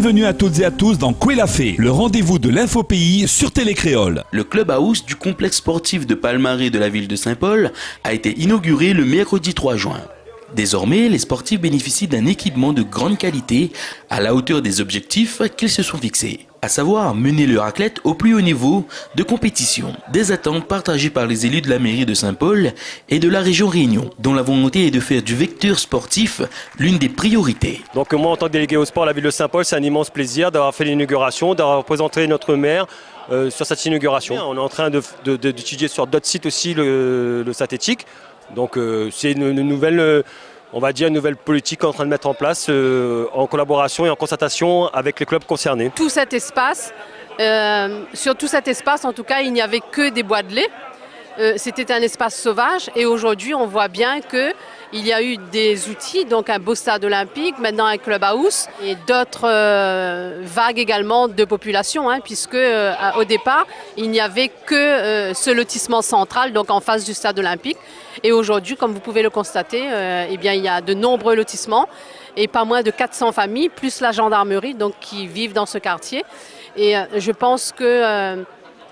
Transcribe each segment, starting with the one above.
Bienvenue à toutes et à tous dans Quoi la fait, le rendez-vous de l'infopays sur Télécréole. Le clubhouse du complexe sportif de Palmarès de la ville de Saint-Paul a été inauguré le mercredi 3 juin. Désormais, les sportifs bénéficient d'un équipement de grande qualité à la hauteur des objectifs qu'ils se sont fixés, à savoir mener leur athlète au plus haut niveau de compétition. Des attentes partagées par les élus de la mairie de Saint-Paul et de la région Réunion, dont la volonté est de faire du vecteur sportif l'une des priorités. Donc moi, en tant que délégué au sport à la ville de Saint-Paul, c'est un immense plaisir d'avoir fait l'inauguration, d'avoir représenté notre maire sur cette inauguration. On est en train d'étudier sur d'autres sites aussi le synthétique. Donc c'est une nouvelle, on va dire une nouvelle politique qu'on est en train de mettre en place en collaboration et en concertation avec les clubs concernés. Tout cet espace, sur tout cet espace en tout cas, il n'y avait que des bois de lait. C'était un espace sauvage et aujourd'hui on voit bien qu'il y a eu des outils, donc un beau stade olympique, maintenant un clubhouse et d'autres vagues également de population, puisque au départ il n'y avait que ce lotissement central, donc en face du stade olympique. Et aujourd'hui, comme vous pouvez le constater, il y a de nombreux lotissements et pas moins de 400 familles, plus la gendarmerie donc, qui vivent dans ce quartier. Et je pense que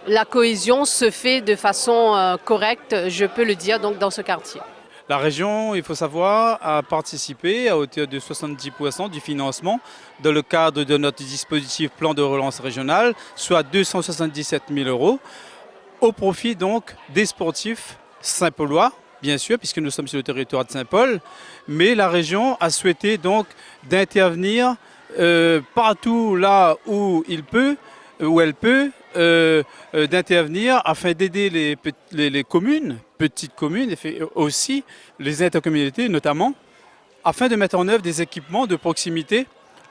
la cohésion se fait de façon correcte, je peux le dire, donc, dans ce quartier. La région, il faut savoir, a participé à hauteur de 70% du financement dans le cadre de notre dispositif plan de relance régional, soit 277 000 € au profit donc des sportifs saint-paulois, bien sûr, puisque nous sommes sur le territoire de Saint-Paul, mais la région a souhaité donc d'intervenir partout là où il peut, où elle peut, d'intervenir afin d'aider les communes, petites communes, et aussi les intercommunalités notamment, afin de mettre en œuvre des équipements de proximité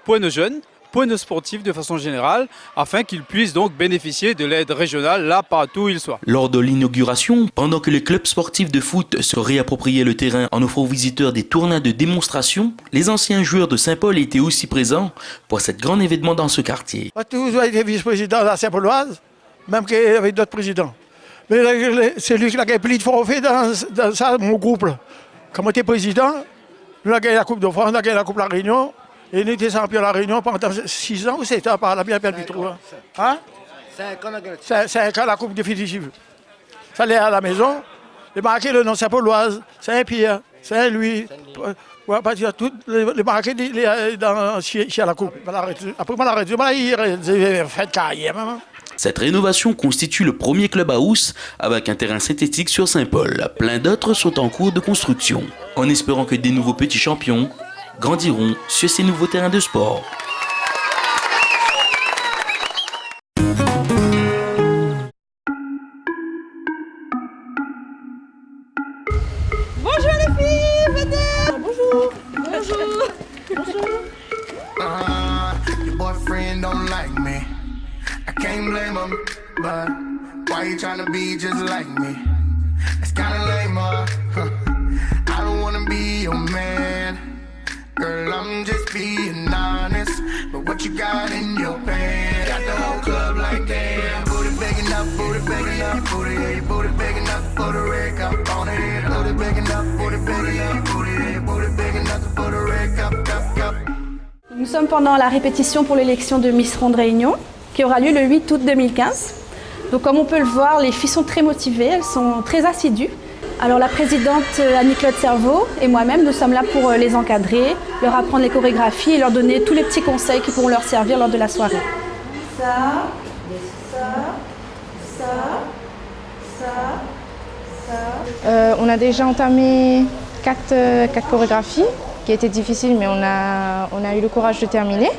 pour nos jeunes, pour nos sportifs de façon générale, afin qu'ils puissent donc bénéficier de l'aide régionale là partout où ils soient. Lors de l'inauguration, pendant que les clubs sportifs de foot se réappropriaient le terrain en offrant aux visiteurs des tournois de démonstration, les anciens joueurs de Saint-Paul étaient aussi présents pour cet grand événement dans ce quartier. J'ai toujours été vice-président de la Saint-Pauloise, même qu'il y avait d'autres présidents. Mais c'est lui qui a gagné plus de trophées dans ça, mon groupe. Quand on était président, nous avons gagné la Coupe de France, on a gagné la Coupe de la Réunion. Et nous étions champions de la Réunion pendant 6 ans ou 7 ans, par la bien perdu trop. Hein? 5 ans la coupe définitive. Ça allait à la maison, les marqués le nom Saint-Pauloise, Saint-Pierre, Saint-Louis, les marqués chez la coupe. Après, on a fait carrière. Cette rénovation constitue le premier clubhouse avec un terrain synthétique sur Saint-Paul. Plein d'autres sont en cours de construction, en espérant que des nouveaux petits champions grandiront sur ces nouveaux terrains de sport. Bonjour les filles, venez. Bonjour. Bonjour. Bonjour. Your boyfriend don't like me. I can't blame him, but why you trying to be just like me? It's kinda lame, I don't wanna be your man. Girl, I'm just being honest, but what you got in your pants? Got the whole club like damn. Booty big enough, booty big enough, booty big enough for the red cup on it. Booty big enough, booty big enough, booty big enough for the red cup, cup. Nous sommes pendant la répétition pour l'élection de Miss Ronde Réunion, qui aura lieu le 8 août 2015. Donc comme on peut le voir, les filles sont très motivées, elles sont très assidues. Alors la présidente Annie-Claude Cerveau et moi-même, nous sommes là pour les encadrer, leur apprendre les chorégraphies et leur donner tous les petits conseils qui pourront leur servir lors de la soirée. Ça, ça, ça, ça, ça. On a déjà entamé 4 chorégraphies qui étaient difficiles, mais on a eu le courage de terminer.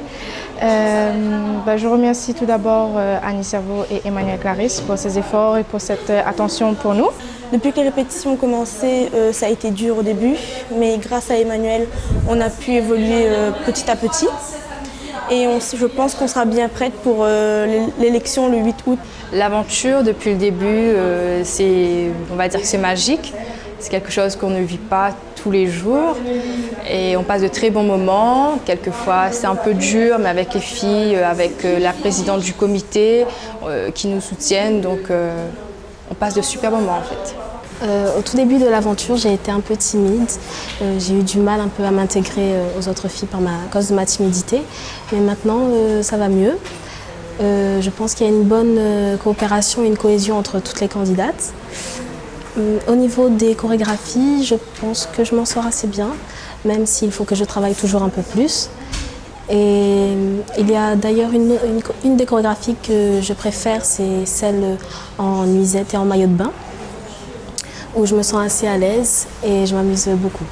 Je remercie tout d'abord Annie Cerveau et Emmanuel Clarisse pour ces efforts et pour cette attention pour nous. Depuis que les répétitions ont commencé, ça a été dur au début, mais grâce à Emmanuel, on a pu évoluer petit à petit. Et je pense qu'on sera bien prête pour l'élection le 8 août. L'aventure, depuis le début, on va dire que c'est magique. C'est quelque chose qu'on ne vit pas tous les jours et on passe de très bons moments. Quelquefois, c'est un peu dur, mais avec les filles, avec la présidente du comité qui nous soutiennent, donc on passe de super moments en fait. Au tout début de l'aventure, j'ai été un peu timide. J'ai eu du mal un peu à m'intégrer aux autres filles à cause de ma timidité. Mais maintenant, ça va mieux. Je pense qu'il y a une bonne coopération et une cohésion entre toutes les candidates. Au niveau des chorégraphies, je pense que je m'en sors assez bien, même s'il faut que je travaille toujours un peu plus. Et il y a d'ailleurs une des chorégraphies que je préfère, c'est celle en nuisette et en maillot de bain, où je me sens assez à l'aise et je m'amuse beaucoup.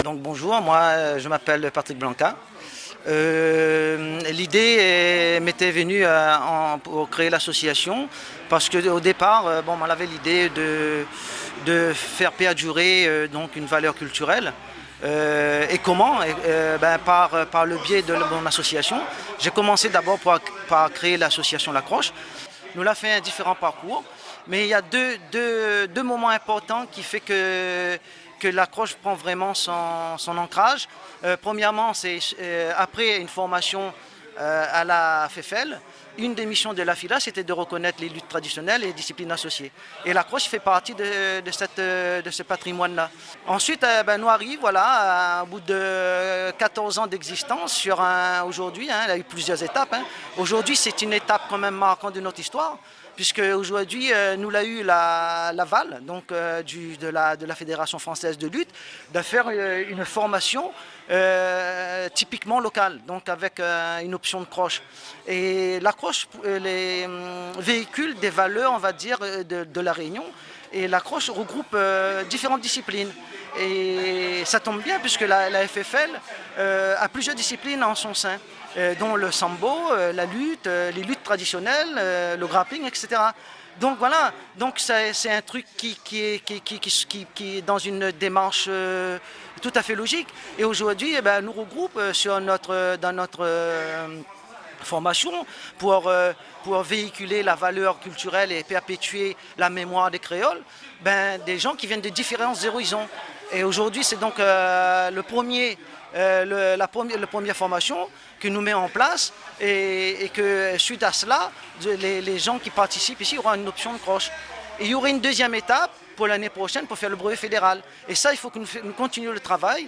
Donc bonjour, moi je m'appelle Patrick Blanca. L'idée m'était venue pour créer l'association parce qu'au départ, on avait l'idée de faire perdurer donc une valeur culturelle. Et comment par le biais de mon association. J'ai commencé d'abord par créer l'association L'Accroche. Nous l'avons fait un différent parcours, mais il y a deux moments importants qui font que l'Accroche prend vraiment son ancrage. Premièrement, c'est après une formation à la FEFEL, une des missions de la FILA, c'était de reconnaître les luttes traditionnelles et les disciplines associées. Et l'Accroche fait partie de ce patrimoine-là. Ensuite, nous arrivons, voilà, au bout de 14 ans d'existence, aujourd'hui, il y a eu plusieurs étapes. Aujourd'hui, c'est une étape quand même marquante de notre histoire, puisque aujourd'hui, nous l'avons eu l'aval de la Fédération française de lutte, de faire une formation typiquement locale, donc avec une option de croche. Et l'accroche véhicule des valeurs, on va dire, de la Réunion. Et l'accroche regroupe différentes disciplines. Et ça tombe bien puisque la FFL a plusieurs disciplines en son sein, dont le sambo, la lutte, les luttes traditionnelles, le grappling, etc. Donc voilà, c'est un truc qui est dans une démarche tout à fait logique. Et aujourd'hui, nous regroupe dans notre formation pour véhiculer la valeur culturelle et perpétuer la mémoire des créoles, des gens qui viennent de différents horizons. Et aujourd'hui, c'est donc la première formation que nous mettons en place et que suite à cela, les gens qui participent ici auront une option de croche. Et il y aura une deuxième étape pour l'année prochaine pour faire le brevet fédéral. Et ça, il faut que nous continuions le travail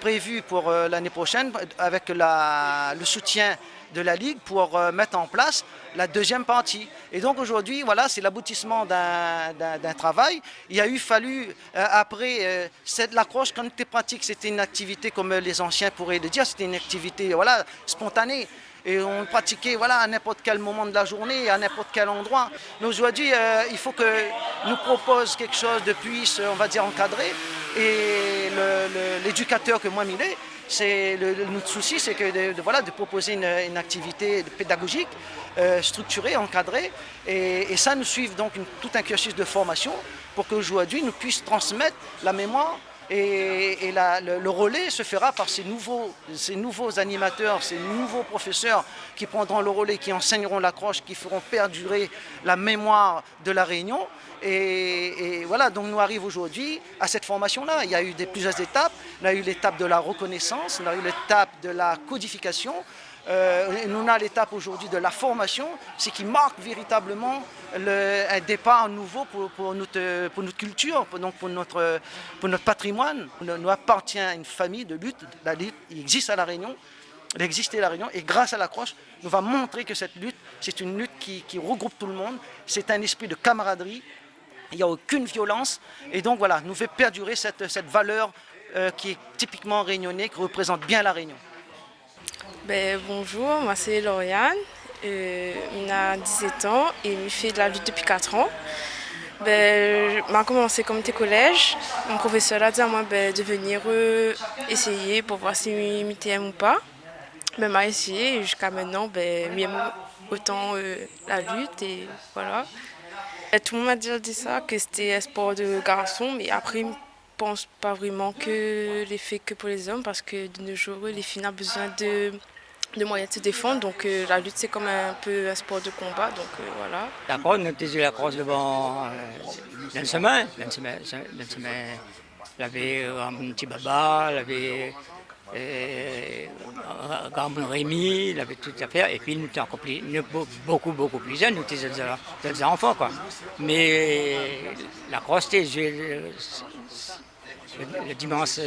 prévu pour l'année prochaine avec le soutien de la Ligue pour mettre en place la deuxième partie. Et donc aujourd'hui, voilà, c'est l'aboutissement d'un travail. Il a fallu, après, l'accroche, quand c'était pratique, c'était une activité, comme les anciens pourraient le dire, c'était une activité spontanée. Et on pratiquait à n'importe quel moment de la journée, à n'importe quel endroit. Mais aujourd'hui, il faut que nous propose quelque chose de plus, on va dire, encadré. Et l'éducateur que moi, Millet, notre souci, c'est de proposer une activité pédagogique, structurée, encadrée. Et ça nous suit donc tout un cursus de formation pour qu'aujourd'hui, nous puissions transmettre la mémoire. Et le relais se fera par ces nouveaux animateurs, ces nouveaux professeurs qui prendront le relais, qui enseigneront l'accroche, qui feront perdurer la mémoire de la Réunion. Et voilà, donc nous arrivons aujourd'hui à cette formation-là. Il y a eu plusieurs étapes. On a eu l'étape de la reconnaissance, on a eu l'étape de la codification. Nous avons l'étape aujourd'hui de la formation, ce qui marque véritablement un départ nouveau pour notre culture, pour notre patrimoine. Nous appartient à une famille de lutte. La lutte existe à La Réunion, elle existait à La Réunion, et grâce à l'accroche, nous va montrer que cette lutte, c'est une lutte qui regroupe tout le monde. C'est un esprit de camaraderie, il n'y a aucune violence, et donc voilà, nous fait perdurer cette valeur qui est typiquement réunionnais, qui représente bien La Réunion. Bonjour, moi c'est Lauriane, on a 17 ans et je fais de la lutte depuis 4 ans. J'ai commencé comme au collège, mon professeur a dit à moi de venir essayer pour voir si j'aime ou pas. J'ai essayé et jusqu'à maintenant, j'aime autant la lutte et voilà. Tout le monde m'a déjà dit ça, que c'était un sport de garçon, mais après pense pas vraiment que l'effet que pour les hommes parce que de nos jours, les filles ont besoin de moyens de se défendre. Donc la lutte, c'est comme un peu un sport de combat. Donc voilà. D'accord, nous avons la crosse devant le semaine. Il y avait un petit baba, il y avait Gamon Rémi, il y avait toute l'affaire. Et puis nous étions encore beaucoup plus jeunes, nous étions des enfants, quoi. Mais la crosse, c'était le dimanche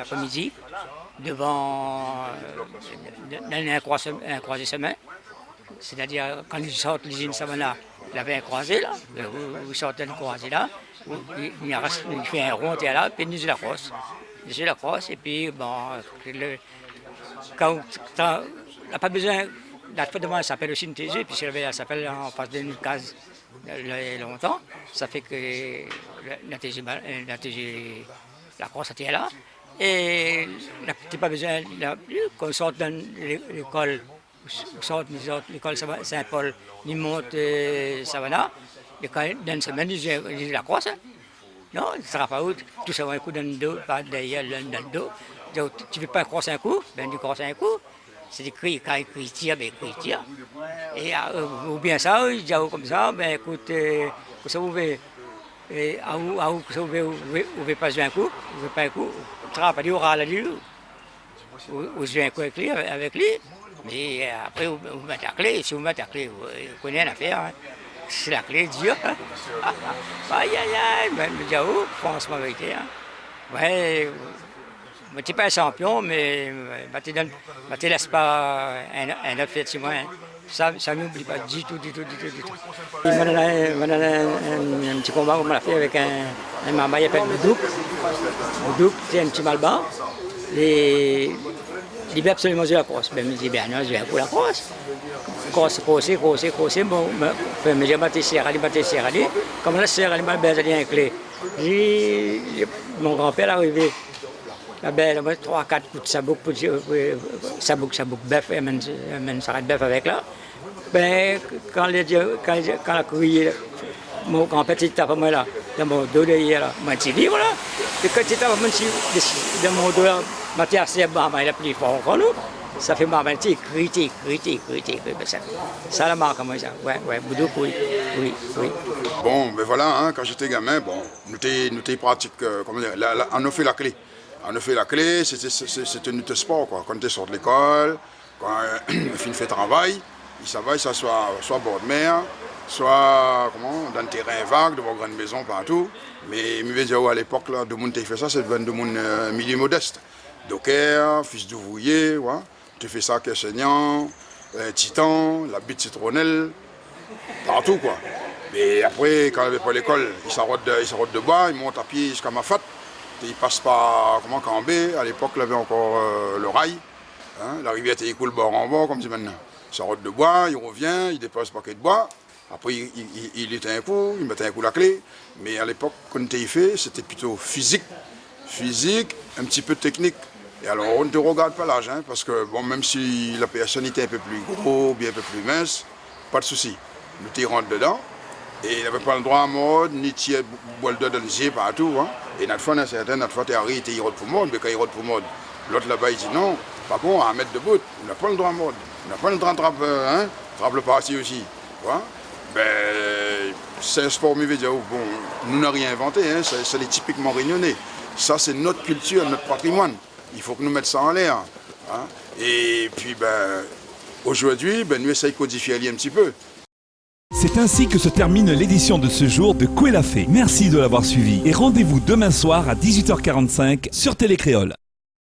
après-midi devant un croisé semaine. C'est-à-dire quand ils sortent l'usine Savannah, il y avait un croisé là, où sortait le croisé là, où il fait un rond là, puis il nous la crosse. J'ai la crosse et puis bon, quand on n'a pas besoin, la fois devant elle s'appelle aussi une TG, puis elle s'appelle en face d'une case longtemps, ça fait que la crosse était là. Et tu n'as pas besoin, qu'on sorte de l'école, l'école Saint-Paul, ils montent Savannah, et quand dans une semaine, ils la crosse. Non, il ne sera pas où, tout ça va un coup dans le dos, pas derrière, dans le dos. Tu ne veux pas crosser un coup, ben tu crosses un coup. C'est des cris, quand ils tirent, ben ils tirent. Et ou bien ça, ils disent comme ça, ben écoute, ça vous veut, ça vous veut pas jouer un coup, vous veut pas un coup. Tu ne pas dit, aura la lui, ou jouer un coup avec lui. Mais après, vous mettez la clé, si vous mettez la clé, vous connaissez l'affaire. Hein. C'est la clé dure. Aïe, aïe, aïe, ben, je me dis, oh, franchement, vérité. Hein. Ouais, je ne suis pas un champion, mais je ne laisse pas un autre fait chez moi. Hein. Ça ne m'oublie pas du tout. Il m'a donné un petit combat qu'on m'a fait avec un maman qui s'appelle Boudouk. Boudouk, c'est un petit malban. Il veut absolument jouer la crosse. Ben, il me dit, ben non, je vais un coup la crosse. Crosser, bon, mais j'ai battu Sierra Ali. Comme là, Sierra Ali m'a bien un clé. Mon grand-père est arrivé. La belle, 3-4 coups de sabot bœuf, elle mène sa bœuf avec là. Ben, quand la couille, mon grand-père tape à moi là, dans mon dos derrière là, moi je libre là. Et quand il tape dans mon dos là, ma terre c'est il a plus fort encore nous. Ça fait mal, tu critique. Ça la marque moi ça. Ouais, Boudouk, oui. Bon, ben voilà, hein, quand j'étais gamin, bon, nous étions pratiques, comment dire, on a fait la clé. On a fait la clé, c'était notre sport, quoi. Quand tu sors de l'école, quand on fait travail, ça va, ça soit bord de mer, soit dans le terrain vague, devant une grande maison, partout. Mais je veux dire, à l'époque, de monde qui fait ça, c'est de monde milieu modeste. Docker, fils d'ouvrier, ouais. Tu fais ça, Seigneur, Titan, la bite citronnelle, partout, quoi. Mais après, quand il n'est pas à l'école, il s'arrête de bois, il monte à pied jusqu'à Mafat. Il passe par Cambé, à l'époque il avait encore le rail, hein, la rivière il coule bord en bord comme c'est maintenant. Ça route de bois, il revient, il dépose le paquet de bois, après il éteint un coup, il mettait un coup la clé, mais à l'époque quand il fait c'était plutôt physique, un petit peu technique. Et alors on ne te regarde pas l'âge, hein, parce que bon, même si la personne était un peu plus gros, bien un peu plus mince, pas de souci, le rentre dedans. Et il n'avait pas le droit à mode, ni tirer boire de dans partout. Hein. Et notre fois, tu arrives, tu rotes pour mode, mais quand il rote pour mode, l'autre là-bas, il dit non, pas bon, à mettre debout, on n'a pas le droit à mode, on n'a pas le droit de trappe le parti aussi. Hein. Ben, c'est un sport, mais bon, nous n'avons rien inventé, hein, c'est les typiquement réunionnais. Ça, c'est notre culture, notre patrimoine. Il faut que nous mettions ça en l'air. Hein. Et puis, ben, aujourd'hui, ben, nous essayons de codifier un petit peu. C'est ainsi que se termine l'édition de ce jour de Quoi la Fée. Merci de l'avoir suivi et rendez-vous demain soir à 18h45 sur Télé Créole.